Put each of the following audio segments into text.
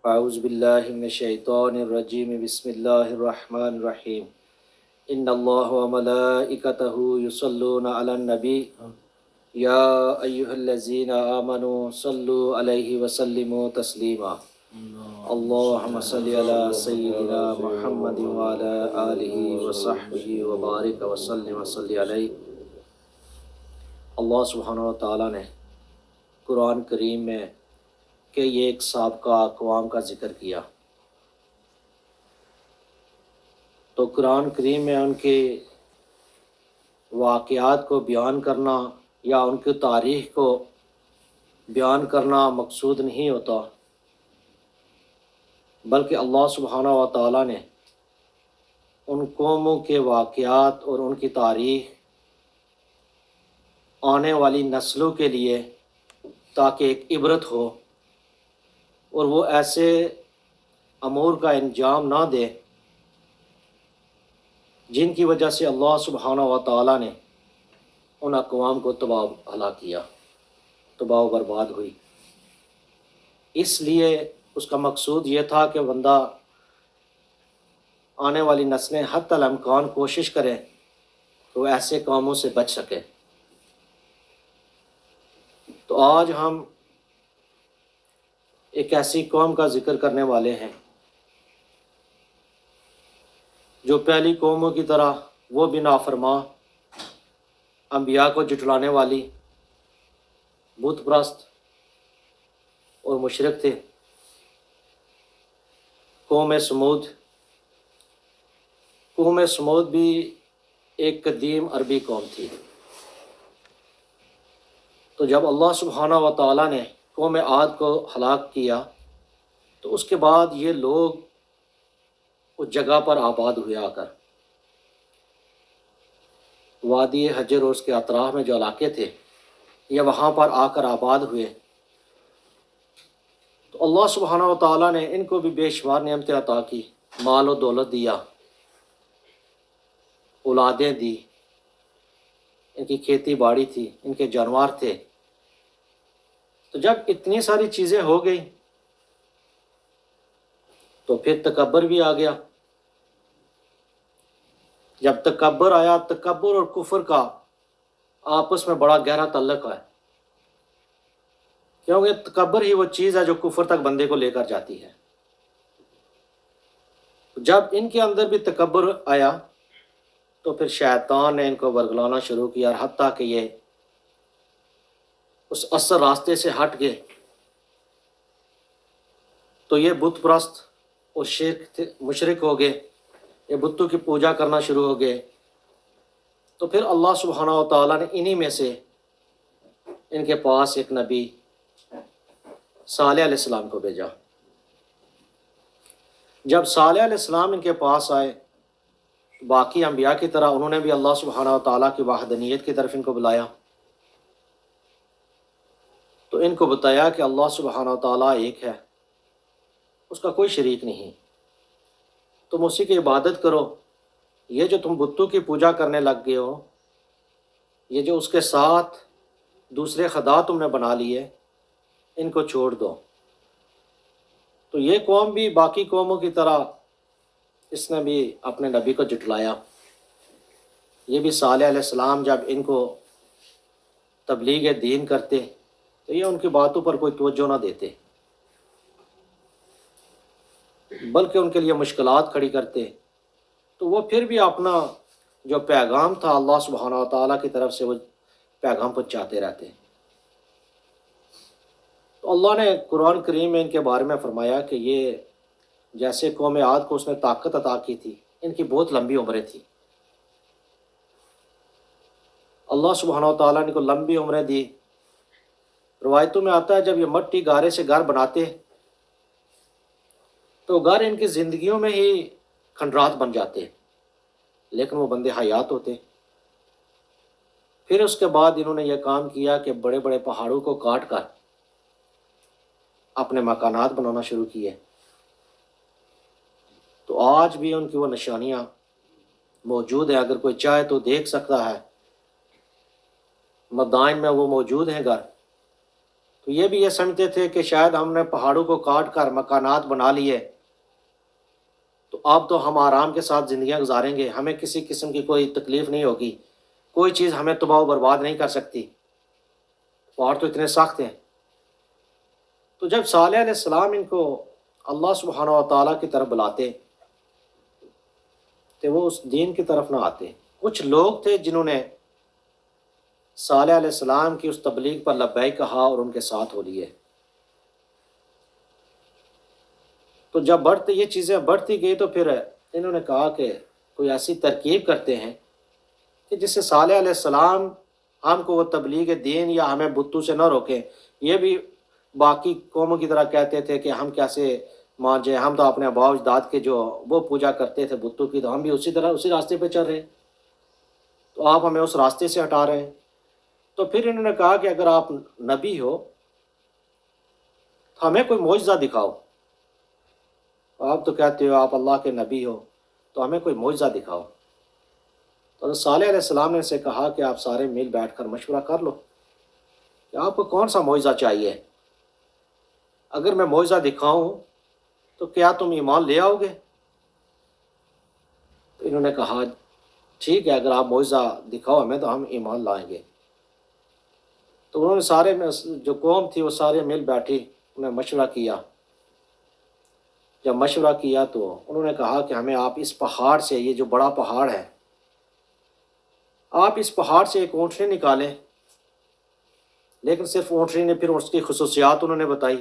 اعوذ باللہ من الشیطان الرجیم بسم اللہ الرحمن الرحیم ان اللہ وملائکتہ یصلون علی النبی یا ایہا الذین آمنوا صلوا علیہ وسلموا تسلیما اللہم صلی علی سیدنا محمد وعلی آلہ وصحبہ وبارک وسلم وصلی علیہ۔ اللہ سبحانہ وتعالیٰ نے قرآن کریم میں کہ یہ ایک سابقہ اقوام کا ذکر کیا، تو قرآن کریم میں ان کے واقعات کو بیان کرنا یا ان کی تاریخ کو بیان کرنا مقصود نہیں ہوتا، بلکہ اللہ سبحانہ و تعالیٰ نے ان قوموں کے واقعات اور ان کی تاریخ آنے والی نسلوں کے لیے تاکہ ایک عبرت ہو اور وہ ایسے امور کا انجام نہ دے جن کی وجہ سے اللہ سبحانہ و تعالیٰ نے ان اقوام کو تباہ ہلاک کیا، تباہ و برباد ہوئی۔ اس لیے اس کا مقصود یہ تھا کہ بندہ آنے والی نسلیں حتی الامکان کوشش کریں کہ وہ ایسے کاموں سے بچ سکے۔ تو آج ہم ایک ایسی قوم کا ذکر کرنے والے ہیں جو پہلی قوموں کی طرح وہ بھی نافرمان، انبیاء کو جھٹلانے والی، بت پرست اور مشرک تھے، قوم سمود۔ قوم سمود بھی ایک قدیم عربی قوم تھی۔ تو جب اللہ سبحانہ و تعالیٰ نے قوم عاد کو ہلاک کیا تو اس کے بعد یہ لوگ اس جگہ پر آباد ہوئے آ کر، وادی حجر اور اس کے اطراف میں جو علاقے تھے یہ وہاں پر آ کر آباد ہوئے۔ تو اللہ سبحانہ و تعالیٰ نے ان کو بھی بے شمار نعمتیں عطا کی، مال و دولت دیا، اولادیں دی، ان کی کھیتی باڑی تھی، ان کے جانور تھے۔ تو جب اتنی ساری چیزیں ہو گئی تو پھر تکبر بھی آ گیا۔ جب تکبر آیا، تکبر اور کفر کا آپس میں بڑا گہرا تعلق ہے، کیونکہ تکبر ہی وہ چیز ہے جو کفر تک بندے کو لے کر جاتی ہے۔ جب ان کے اندر بھی تکبر آیا تو پھر شیطان نے ان کو ورگلانا شروع کیا، حتیٰ کہ یہ اس اصل راستے سے ہٹ گئے تو یہ بت پرست اور مشرک ہو گئے، یہ بتوں کی پوجا کرنا شروع ہو گئے۔ تو پھر اللہ سبحانہ و تعالیٰ نے انہی میں سے ان کے پاس ایک نبی صالح علیہ السلام کو بھیجا۔ جب صالح علیہ السلام ان کے پاس آئے، باقی انبیاء کی طرح انہوں نے بھی اللہ سبحانہ و تعالیٰ کی وحدانیت کی طرف ان کو بلایا، تو ان کو بتایا کہ اللہ سبحانہ و تعالیٰ ایک ہے، اس کا کوئی شریک نہیں، تم اسی کی عبادت کرو۔ یہ جو تم بتوں کی پوجا کرنے لگ گئے ہو، یہ جو اس کے ساتھ دوسرے خدا تم نے بنا لیے، ان کو چھوڑ دو۔ تو یہ قوم بھی باقی قوموں کی طرح اس نے بھی اپنے نبی کو جھٹلایا۔ یہ بھی صالح علیہ السلام جب ان کو تبلیغ دین کرتے تو یہ ان کی باتوں پر کوئی توجہ نہ دیتے، بلکہ ان کے لیے مشکلات کھڑی کرتے۔ تو وہ پھر بھی اپنا جو پیغام تھا اللہ سبحانہ و تعالیٰ کی طرف سے وہ پیغام پہنچاتے رہتے۔ تو اللہ نے قرآن کریم میں ان کے بارے میں فرمایا کہ یہ جیسے قوم عاد کو اس نے طاقت عطا کی تھی، ان کی بہت لمبی عمریں تھیں۔ اللہ سبحانہ و تعالیٰ نے ان کو لمبی عمریں دی۔ روایتوں میں آتا ہے جب یہ مٹی گارے سے گھر بناتے تو گھر ان کی زندگیوں میں ہی کھنڈرات بن جاتے، لیکن وہ بندے حیات ہوتے۔ پھر اس کے بعد انہوں نے یہ کام کیا کہ بڑے بڑے پہاڑوں کو کاٹ کر اپنے مکانات بنانا شروع کیے۔ تو آج بھی ان کی وہ نشانیاں موجود ہیں، اگر کوئی چاہے تو دیکھ سکتا ہے۔ مدائن میں وہ موجود ہیں گھر، تو یہ بھی یہ سمجھتے تھے کہ شاید ہم نے پہاڑوں کو کاٹ کر مکانات بنا لیے تو اب تو ہم آرام کے ساتھ زندگیاں گزاریں گے، ہمیں کسی قسم کی کوئی تکلیف نہیں ہوگی، کوئی چیز ہمیں تباہ و برباد نہیں کر سکتی، پہاڑ تو اتنے سخت ہیں۔ تو جب صالح علیہ السلام ان کو اللہ سبحانہ و تعالیٰ کی طرف بلاتے تو وہ اس دین کی طرف نہ آتے۔ کچھ لوگ تھے جنہوں نے صالح علیہ السلام کی اس تبلیغ پر لبیک کہا اور ان کے ساتھ ہو لیے۔ تو جب یہ چیزیں بڑھتی گئی تو پھر انہوں نے کہا کہ کوئی ایسی ترکیب کرتے ہیں کہ جس سے صالح علیہ السلام ہم کو وہ تبلیغ دین یا ہمیں بتوں سے نہ روکیں۔ یہ بھی باقی قوموں کی طرح کہتے تھے کہ ہم کیسے مان جائیں، ہم تو اپنے آباء و اجداد کے جو وہ پوجا کرتے تھے بتوں کی، تو ہم بھی اسی طرح اسی راستے پہ چل رہے ہیں، تو آپ ہمیں اس راستے سے ہٹا رہے ہیں۔ تو پھر انہوں نے کہا کہ اگر آپ نبی ہو تو ہمیں کوئی معجزہ دکھاؤ، آپ تو کہتے ہو آپ اللہ کے نبی ہو، تو ہمیں کوئی معجزہ دکھاؤ۔ تو حضرت صالح علیہ السلام نے ان سے کہا کہ آپ سارے مل بیٹھ کر مشورہ کر لو کہ آپ کو کون سا معجزہ چاہیے، اگر میں معجزہ دکھاؤں تو کیا تم ایمان لے آؤ گے؟ تو انہوں نے کہا ٹھیک ہے، اگر آپ معجزہ دکھاؤ ہمیں تو ہم ایمان لائیں گے۔ تو انہوں نے سارے جو قوم تھی وہ سارے مل بیٹھی، انہوں نے مشورہ کیا۔ جب مشورہ کیا تو انہوں نے کہا کہ ہمیں آپ اس پہاڑ سے، یہ جو بڑا پہاڑ ہے، آپ اس پہاڑ سے ایک اونٹنی نکالیں، لیکن صرف اونٹنی نے، پھر اس کی خصوصیات انہوں نے بتائی،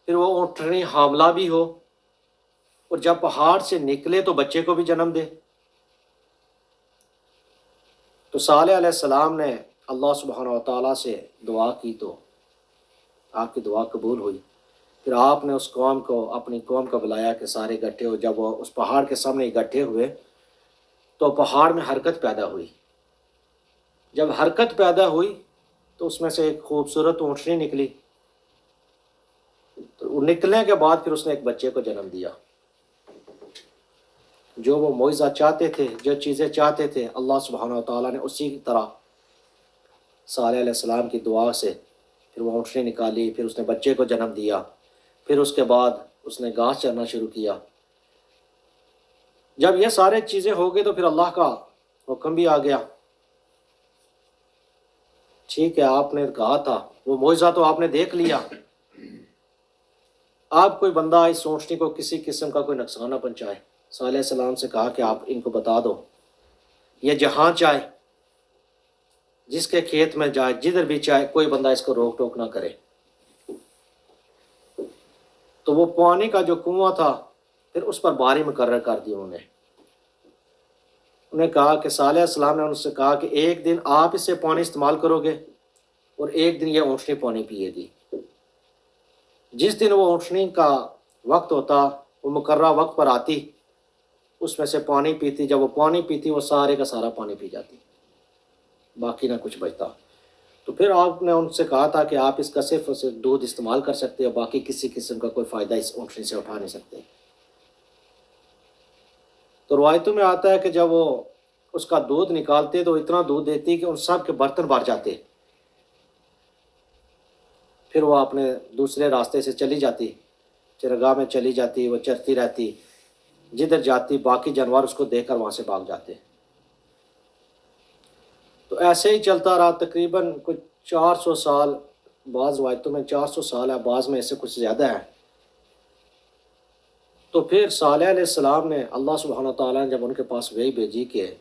پھر وہ اونٹنی حاملہ بھی ہو اور جب پہاڑ سے نکلے تو بچے کو بھی جنم دے۔ تو صالح علیہ السلام نے اللہ سبحانہ و تعالیٰ سے دعا کی تو آپ کی دعا قبول ہوئی۔ پھر آپ نے اس قوم کو، اپنی قوم کو بلایا کہ سارے اکٹھے ہو۔ جب وہ اس پہاڑ کے سامنے اکٹھے ہوئے تو پہاڑ میں حرکت پیدا ہوئی۔ جب حرکت پیدا ہوئی تو اس میں سے ایک خوبصورت اونٹنی نکلی، تو نکلنے کے بعد پھر اس نے ایک بچے کو جنم دیا۔ جو وہ معجزہ چاہتے تھے، جو چیزیں چاہتے تھے، اللہ سبحانہ و تعالیٰ نے اسی طرح صالح علیہ السلام کی دعا سے پھر وہ اونٹنی نکالی، پھر اس نے بچے کو جنم دیا، پھر اس کے بعد اس نے گھاس چرنا شروع کیا۔ جب یہ سارے چیزیں ہو گئی تو پھر اللہ کا حکم بھی آ گیا۔ ٹھیک ہے، آپ نے کہا تھا، وہ معجزہ تو آپ نے دیکھ لیا، آپ کوئی بندہ اس اونٹنی کو کسی قسم کا کوئی نقصان نہ پہنچائے۔ صالح علیہ السلام سے کہا کہ آپ ان کو بتا دو، یہ جہاں چاہے، جس کے کھیت میں جائے، جدھر بھی چاہے، کوئی بندہ اس کو روک ٹوک نہ کرے۔ تو وہ پانی کا جو کنواں تھا پھر اس پر باری مقرر کر دی انہوں نے کہا کہ صالح علیہ السلام نے ان سے کہا کہ ایک دن آپ اس سے پانی استعمال کرو گے اور ایک دن یہ اونٹنی پانی پیے گی۔ جس دن وہ اونٹنی کا وقت ہوتا، وہ مقررہ وقت پر آتی، اس میں سے پانی پیتی، جب وہ پانی پیتی وہ سارے کا سارا پانی پی جاتی، باقی نہ کچھ بچتا۔ تو پھر آپ نے ان سے کہا تھا کہ آپ اس کا صرف دودھ استعمال کر سکتے ہو، باقی کسی قسم کا کوئی فائدہ اس اونٹنی سے اٹھا نہیں سکتے۔ تو روایتوں میں آتا ہے کہ جب وہ اس کا دودھ نکالتے تو اتنا دودھ دیتی کہ ان سب کے برتن بھر جاتے۔ پھر وہ اپنے دوسرے راستے سے چلی جاتی، چرگاہ میں چلی جاتی، وہ چرتی رہتی، جدھر جاتی باقی جانور اس کو دیکھ کر وہاں سے بھاگ جاتے۔ تو ایسے ہی چلتا رہا تقریباً کچھ 400 سال، بعض روایتوں میں 400 سال ہے، بعض میں اس سے کچھ زیادہ ہے۔ تو پھر صالح علیہ السلام نے، اللہ سبحانہ تعالیٰ نے جب ان کے پاس وحی بھیجی کہ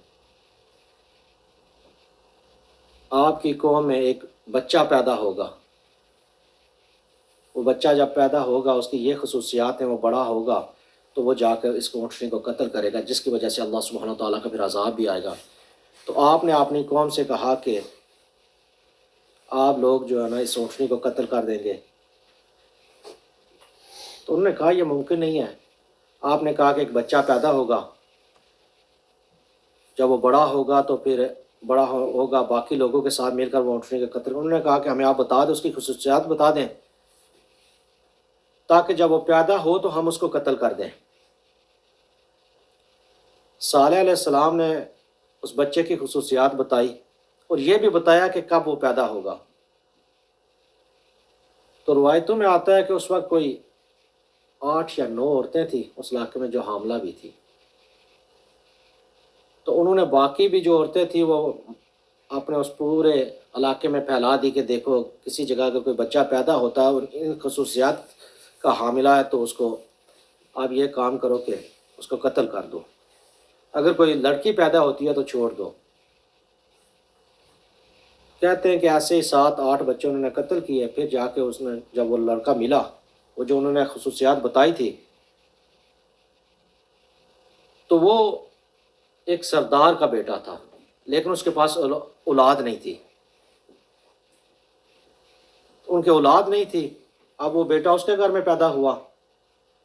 آپ کی قوم میں ایک بچہ پیدا ہوگا، وہ بچہ جب پیدا ہوگا اس کی یہ خصوصیات ہیں، وہ بڑا ہوگا تو وہ جا کر اس اونٹنی کو قتل کرے گا، جس کی وجہ سے اللہ سبحانہ تعالیٰ کا پھر عذاب بھی آئے گا۔ تو آپ نے اپنی قوم سے کہا کہ آپ لوگ جو ہے نا اس اونٹنی کو قتل کر دیں گے۔ تو انہوں نے کہا یہ ممکن نہیں ہے۔ آپ نے کہا کہ ایک بچہ پیدا ہوگا، جب وہ بڑا ہوگا تو پھر بڑا ہوگا باقی لوگوں کے ساتھ مل کر وہ اونٹنی کا قتل۔ انہوں نے کہا کہ ہمیں آپ بتا دیں، اس کی خصوصیات بتا دیں، تاکہ جب وہ پیدا ہو تو ہم اس کو قتل کر دیں۔ صالح علیہ السلام نے اس بچے کی خصوصیات بتائی اور یہ بھی بتایا کہ کب وہ پیدا ہوگا۔ تو روایتوں میں آتا ہے کہ اس وقت کوئی 8 یا 9 عورتیں تھیں اس علاقے میں جو حاملہ بھی تھی. تو انہوں نے باقی بھی جو عورتیں تھیں وہ اپنے اس پورے علاقے میں پھیلا دی کہ دیکھو کسی جگہ اگر کوئی بچہ پیدا ہوتا ہے اور ان خصوصیات کا حاملہ ہے تو اس کو آپ یہ کام کرو کہ اس کو قتل کر دو، اگر کوئی لڑکی پیدا ہوتی ہے تو چھوڑ دو. کہتے ہیں کہ ایسے ہی 7-8 بچے انہوں نے قتل کیے. پھر جا کے اس میں جب وہ لڑکا ملا، وہ جو انہوں نے خصوصیات بتائی تھی، تو وہ ایک سردار کا بیٹا تھا لیکن اس کے پاس اولاد نہیں تھی. ان کے اولاد نہیں تھی. اب وہ بیٹا اس کے گھر میں پیدا ہوا،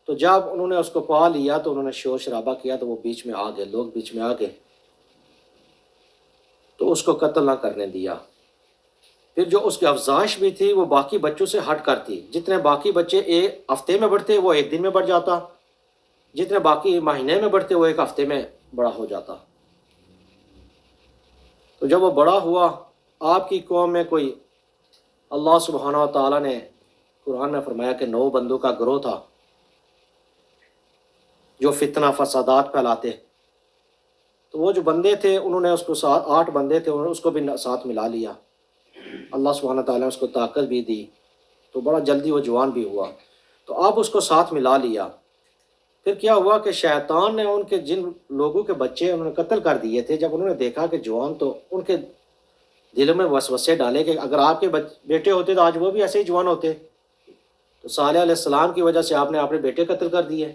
تو جب انہوں نے اس کو پا لیا تو انہوں نے شور شرابہ کیا، تو وہ بیچ میں آ گئے، لوگ بیچ میں آ گئے تو اس کو قتل نہ کرنے دیا. پھر جو اس کی افزائش بھی تھی وہ باقی بچوں سے ہٹ کر تھی. جتنے باقی بچے ایک ہفتے میں بڑھتے وہ ایک دن میں بڑھ جاتا، جتنے باقی مہینے میں بڑھتے وہ ایک ہفتے میں بڑا ہو جاتا. تو جب وہ بڑا ہوا، آپ کی قوم میں کوئی، اللہ سبحانہ و تعالیٰ نے قرآن میں فرمایا کہ 9 بندوں کا گروہ تھا جو فتنہ فسادات پھیلاتے. تو وہ جو بندے تھے انہوں نے اس کو 8 بندے تھے، انہوں نے اس کو بھی ساتھ ملا لیا. اللہ سبحانہ تعالیٰ نے اس کو طاقت بھی دی تو بڑا جلدی وہ جوان بھی ہوا. تو آپ اس کو ساتھ ملا لیا. پھر کیا ہوا کہ شیطان نے ان کے جن لوگوں کے بچے انہوں نے قتل کر دیے تھے، جب انہوں نے دیکھا کہ جوان، تو ان کے دلوں میں وسوسے ڈالے کہ اگر آپ کے بیٹے ہوتے تو آج وہ بھی ایسے ہی جوان ہوتے. تو صالح علیہ السلام کی وجہ سے آپ نے اپنے بیٹے قتل کر دیے.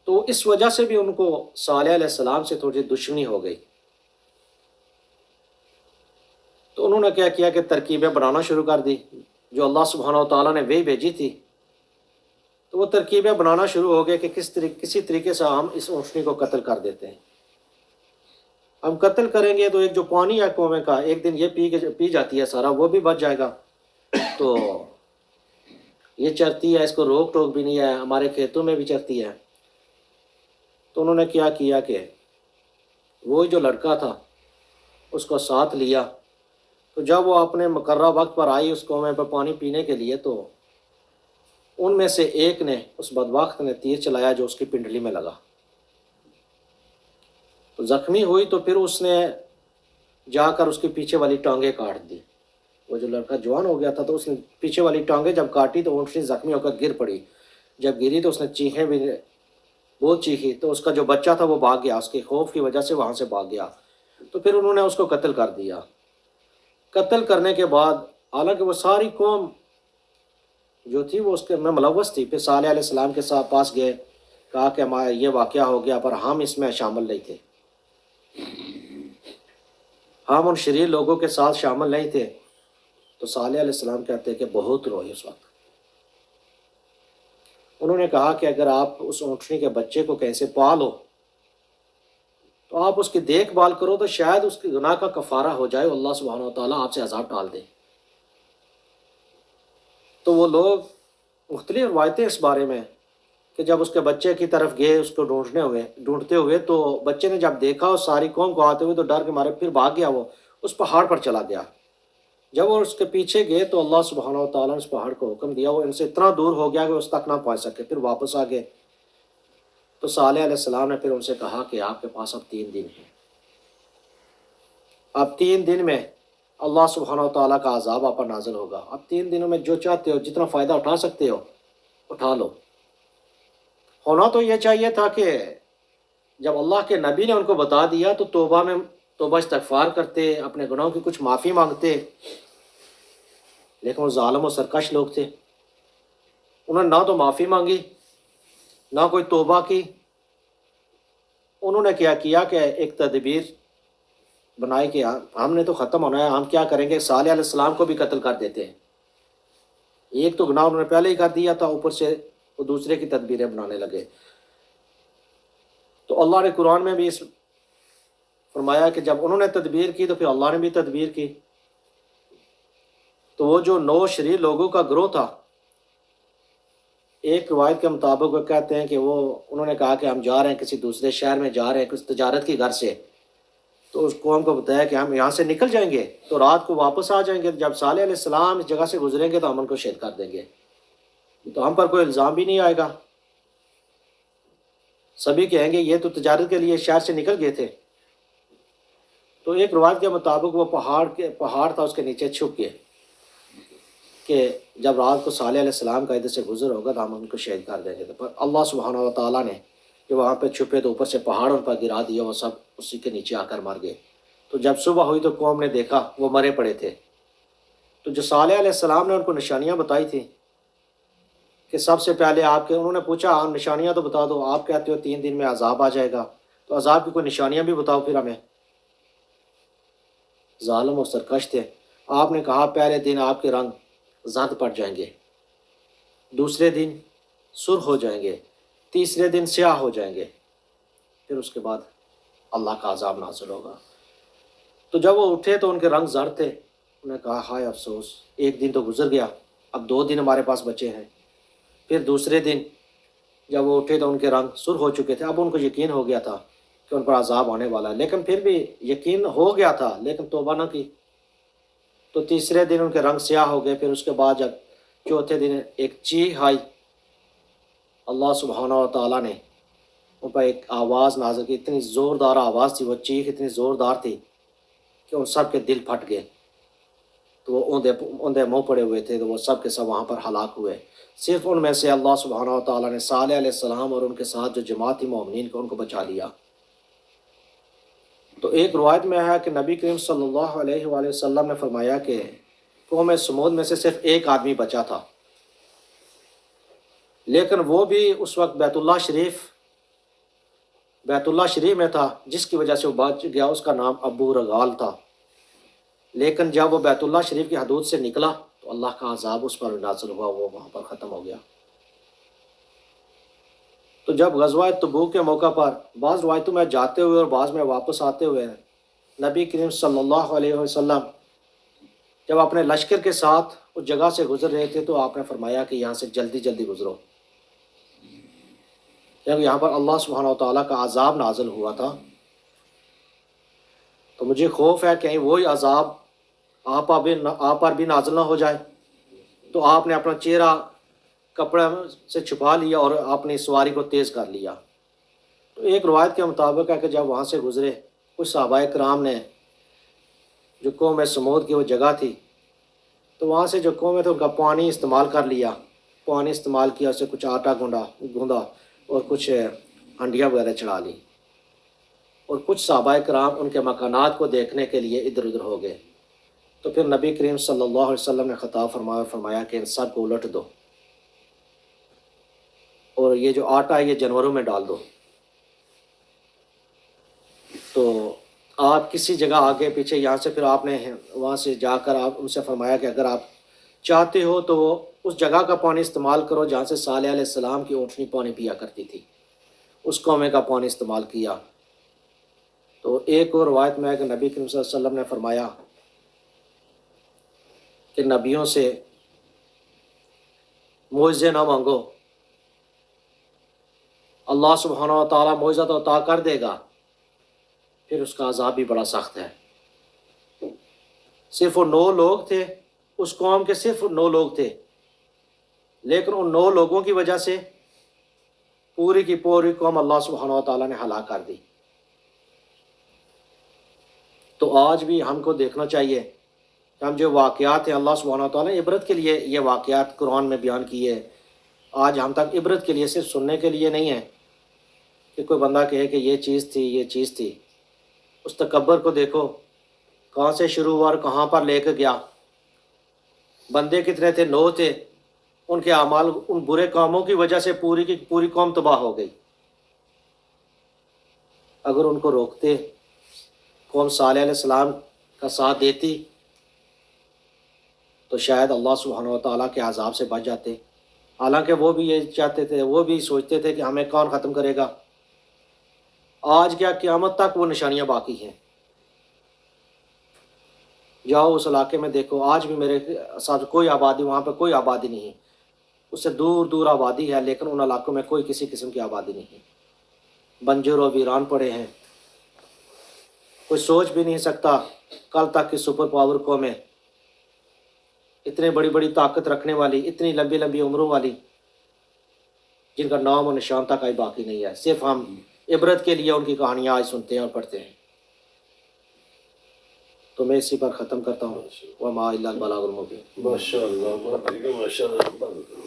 تو اس وجہ سے بھی ان کو صالح علیہ السلام سے تھوڑی دشمنی ہو گئی. تو انہوں نے کیا کیا کہ ترکیبیں بنانا شروع کر دی. جو اللہ سبحانہ و تعالیٰ نے وہی بھیجی تھی، تو وہ ترکیبیں بنانا شروع ہو گئے کہ کسی طریقے سے ہم اس اونٹنی کو قتل کر دیتے ہیں. ہم قتل کریں گے تو ایک جو پانی ہے کنویں کا، ایک دن یہ پی جاتی ہے سارا، وہ بھی بچ جائے گا. تو یہ چرتی ہے، اس کو روک ٹوک بھی نہیں ہے، ہمارے کھیتوں میں بھی چرتی ہے. تو انہوں نے کیا کیا کہ وہ جو لڑکا تھا اس کو ساتھ لیا. تو جب وہ اپنے مقررہ وقت پر آئی اس کنویں پہ پانی پینے کے لیے، تو ان میں سے ایک نے، اس بدبخت نے تیر چلایا جو اس کی پنڈلی میں لگا. تو زخمی ہوئی تو پھر اس نے جا کر اس کی پیچھے والی ٹانگیں کاٹ دی. وہ جو لڑکا جوان ہو گیا تھا تو اس نے پیچھے والی ٹانگیں جب کاٹی تو اونٹنی زخمی ہو کر گر پڑی. جب گری تو اس نے چیخیں بھی بہت چیخی. تو اس کا جو بچہ تھا وہ بھاگ گیا، اس کے خوف کی وجہ سے وہاں سے بھاگ گیا. تو پھر انہوں نے اس کو قتل کر دیا. قتل کرنے کے بعد حالانکہ وہ ساری قوم جو تھی وہ اس کے میں ملوث تھی. پھر صالح علیہ السلام کے ساتھ پاس گئے، کہا کہ ہمارا یہ واقعہ ہو گیا پر ہم اس میں شامل نہیں تھے، ہم ان شریر لوگوں کے ساتھ شامل نہیں تھے. تو صالح علیہ السلام کہتے ہیں کہ بہت روئے اس وقت. انہوں نے کہا کہ اگر آپ اس اونٹنی کے بچے کو کیسے پالو تو آپ اس کی دیکھ بھال کرو تو شاید اس کے گناہ کا کفارہ ہو جائے، اللہ سبحانہ و تعالیٰ آپ سے عذاب ٹال دے. تو وہ لوگ مختلف روایتیں اس بارے میں کہ جب اس کے بچے کی طرف گئے اس کو ڈھونڈتے ہوئے تو بچے نے جب دیکھا اس ساری قوم کو آتے ہوئے تو ڈر کے مارے پھر بھاگ گیا، وہ اس پہاڑ پر چلا گیا. جب وہ اس کے پیچھے گئے تو اللہ سبحانہ و تعالیٰ نے اس پہاڑ کو حکم دیا، وہ ان سے اتنا دور ہو گیا کہ اس تک نہ پہنچ سکے. پھر واپس آ گئے. تو صالح علیہ السلام نے پھر ان سے کہا کہ آپ کے پاس اب 3 دن ہیں. اب 3 دن میں اللہ سبحانہ و تعالیٰ کا عذاب آپ پر نازل ہوگا. اب 3 دنوں میں جو چاہتے ہو جتنا فائدہ اٹھا سکتے ہو اٹھا لو. ہونا تو یہ چاہیے تھا کہ جب اللہ کے نبی نے ان کو بتا دیا تو توبہ استغفار کرتے، اپنے گناہوں کی کچھ معافی مانگتے. لیکن وہ ظالم و سرکش لوگ تھے، انہوں نے نہ تو معافی مانگی نہ کوئی توبہ کی. انہوں نے کیا کیا کہ ایک تدبیر بنائی کہ ہم نے تو ختم ہونا ہے، ہم کیا کریں گے، صالح علیہ السلام کو بھی قتل کر دیتے ہیں. ایک تو گناہ انہوں نے پہلے ہی کر دیا تھا، اوپر سے وہ دوسرے کی تدبیریں بنانے لگے. تو اللہ نے قرآن میں بھی اس فرمایا کہ جب انہوں نے تدبیر کی تو پھر اللہ نے بھی تدبیر کی. تو وہ جو 9 شریر لوگوں کا گروہ تھا، ایک روایت کے مطابق وہ کہتے ہیں کہ انہوں نے کہا کہ ہم جا رہے ہیں کسی دوسرے شہر میں، جا رہے ہیں کچھ تجارت کی غرض سے. تو اس قوم کو بتایا کہ ہم یہاں سے نکل جائیں گے تو رات کو واپس آ جائیں گے، جب صالح علیہ السلام اس جگہ سے گزریں گے تو ہم ان کو شہید کر دیں گے، تو ہم پر کوئی الزام بھی نہیں آئے گا، سبھی کہیں گے یہ تو تجارت کے لیے شہر سے نکل گئے تھے۔ تو ایک روایت کے مطابق وہ پہاڑ تھا، اس کے نیچے چھپ گئے کہ جب رات کو صالح علیہ السلام کا ادھر سے گزر ہوگا تو ہم ان کو شہید کر دیں گے، پر اللہ سبحانہ و تعالیٰ نے کہ وہاں پہ چھپے تو اوپر سے پہاڑ ان پر گرا دیا، وہ سب اسی کے نیچے آ کر مر گئے۔ تو جب صبح ہوئی تو قوم نے دیکھا وہ مرے پڑے تھے، تو جو صالح علیہ السلام نے ان کو نشانیاں بتائی تھیں کہ سب سے پہلے انہوں نے پوچھا ہاں نشانیاں تو بتا دو، آپ کہتے ہو 3 دن میں عذاب آ جائے گا، تو عذاب کی کوئی نشانیاں بھی بتاؤ پھر ہمیں۔ ظالم و سرکش تھے، آپ نے کہا پہلے دن آپ کے رنگ زرد پڑ جائیں گے، دوسرے دن سرخ ہو جائیں گے، تیسرے دن سیاہ ہو جائیں گے، پھر اس کے بعد اللہ کا عذاب نازل ہوگا۔ تو جب وہ اٹھے تو ان کے رنگ زرد تھے، انہوں نے کہا ہائے افسوس، ایک دن تو گزر گیا، اب 2 دن ہمارے پاس بچے ہیں۔ پھر دوسرے دن جب وہ اٹھے تو ان کے رنگ سرخ ہو چکے تھے، اب ان کو یقین ہو گیا تھا کہ ان پر عذاب ہونے والا ہے، لیکن پھر بھی یقین ہو گیا تھا لیکن توبہ نہ کی، تو تیسرے دن ان کے رنگ سیاہ ہو گئے۔ پھر اس کے بعد جب چوتھے دن ایک چیخ آئی، اللہ سبحانہ و تعالیٰ نے ان پر ایک آواز نازل کی، اتنی زوردار آواز تھی، وہ چیخ اتنی زوردار تھی کہ ان سب کے دل پھٹ گئے، تو وہ اوندے منہ پڑے ہوئے تھے، تو وہ سب کے سب وہاں پر ہلاک ہوئے۔ صرف ان میں سے اللہ سبحانہ و تعالیٰ نے صالح علیہ السلام اور ان کے ساتھ جو جماعت تھی مومنین کو، ان کو بچا لیا۔ تو ایک روایت میں ہے کہ نبی کریم صلی اللہ علیہ وآلہ وسلم نے فرمایا کہ قوم سمود میں سے صرف ایک آدمی بچا تھا، لیکن وہ بھی اس وقت بیت اللہ شریف میں تھا، جس کی وجہ سے وہ بچ گیا، اس کا نام ابو رغال تھا۔ لیکن جب وہ بیت اللہ شریف کی حدود سے نکلا تو اللہ کا عذاب اس پر نازل ہوا، وہ وہاں پر ختم ہو گیا۔ تو جب غزوہ تبوک کے موقع پر بعض روایتوں میں جاتے ہوئے اور بعض میں واپس آتے ہوئے نبی کریم صلی اللہ علیہ وسلم جب اپنے لشکر کے ساتھ اس جگہ سے گزر رہے تھے تو آپ نے فرمایا کہ یہاں سے جلدی جلدی گزرو، جب یہاں پر اللہ سبحانہ و تعالیٰ کا عذاب نازل ہوا تھا، تو مجھے خوف ہے کہیں وہی عذاب آپ پر بھی نازل نہ ہو جائے۔ تو آپ نے اپنا چہرہ کپڑے سے چھپا لیا اور اپنی سواری کو تیز کر لیا۔ تو ایک روایت کے مطابق ہے کہ جب وہاں سے گزرے کچھ صحابہ کرام نے، جو قوم سمود کی وہ جگہ تھی، تو وہاں سے جو قوم تھے ان کا پانی استعمال کر لیا، پانی استعمال کیا، اسے کچھ آٹا گوندا اور کچھ ہنڈیاں وغیرہ چڑھا لی، اور کچھ صحابہ کرام ان کے مکانات کو دیکھنے کے لیے ادھر ادھر ہو گئے۔ تو پھر نبی کریم صلی اللہ علیہ وسلم نے خطاب فرمایا کہ ان سب کو الٹ دو، اور یہ جو آٹا ہے یہ جانوروں میں ڈال دو۔ تو آپ کسی جگہ آگے پیچھے، یہاں سے پھر آپ نے وہاں سے جا کر آپ ان سے فرمایا کہ اگر آپ چاہتے ہو تو اس جگہ کا پانی استعمال کرو جہاں سے صالح علیہ السلام کی اونٹنی پانی پیا کرتی تھی، اس قوم کا پانی استعمال کیا۔ تو ایک اور روایت میں ہے کہ نبی کریم صلی اللہ علیہ وسلم نے فرمایا کہ نبیوں سے معجزے نہ مانگو، اللہ سبحانہ و تعالیٰ معجزہ تو عطا کر دے گا، پھر اس کا عذاب بھی بڑا سخت ہے۔ صرف وہ 9 لوگ تھے، اس قوم کے صرف 9 لوگ تھے، لیکن ان 9 لوگوں کی وجہ سے پوری کی پوری قوم اللہ سبحانہ و تعالیٰ نے ہلاک کر دی۔ تو آج بھی ہم کو دیکھنا چاہیے کہ ہم جو واقعات ہیں اللہ سبحانہ و تعالیٰ نے عبرت کے لیے یہ واقعات قرآن میں بیان کیے، آج ہم تک عبرت کے لیے، صرف سننے کے لیے نہیں ہے کہ کوئی بندہ کہے کہ یہ چیز تھی یہ چیز تھی۔ اس تکبر کو دیکھو کہاں سے شروع ہوا اور کہاں پر لے کے گیا۔ بندے کتنے تھے؟ 9 تھے، ان کے اعمال، ان برے کاموں کی وجہ سے پوری کی پوری قوم تباہ ہو گئی۔ اگر ان کو روکتے، قوم صالح علیہ السلام کا ساتھ دیتی، تو شاید اللہ سبحانہ و تعالیٰ کے عذاب سے بچ جاتے۔ حالانکہ وہ بھی یہ چاہتے تھے، وہ بھی سوچتے تھے کہ ہمیں کون ختم کرے گا۔ آج کیا قیامت تک وہ نشانیاں باقی ہیں۔ جاؤ اس علاقے میں دیکھو، آج بھی میرے ساتھ کوئی آبادی، وہاں پہ کوئی آبادی نہیں، اس سے دور دور آبادی ہے، لیکن ان علاقوں میں کوئی کسی قسم کی آبادی نہیں، بنجر و ویران پڑے ہیں، کوئی سوچ بھی نہیں سکتا کل تک کی سپر پاور قومیں، اتنے بڑی بڑی طاقت رکھنے والی، اتنی لمبی لمبی عمروں والی، جن کا نام و نشان تک آج باقی نہیں ہے، صرف ہم عبرت کے لیے ان کی کہانیاں آج سنتے ہیں اور پڑھتے ہیں۔ تو میں اسی پر ختم کرتا ہوں۔ وما الا البلاغ المبین۔ ماشاء اللہ، ماشاء اللہ۔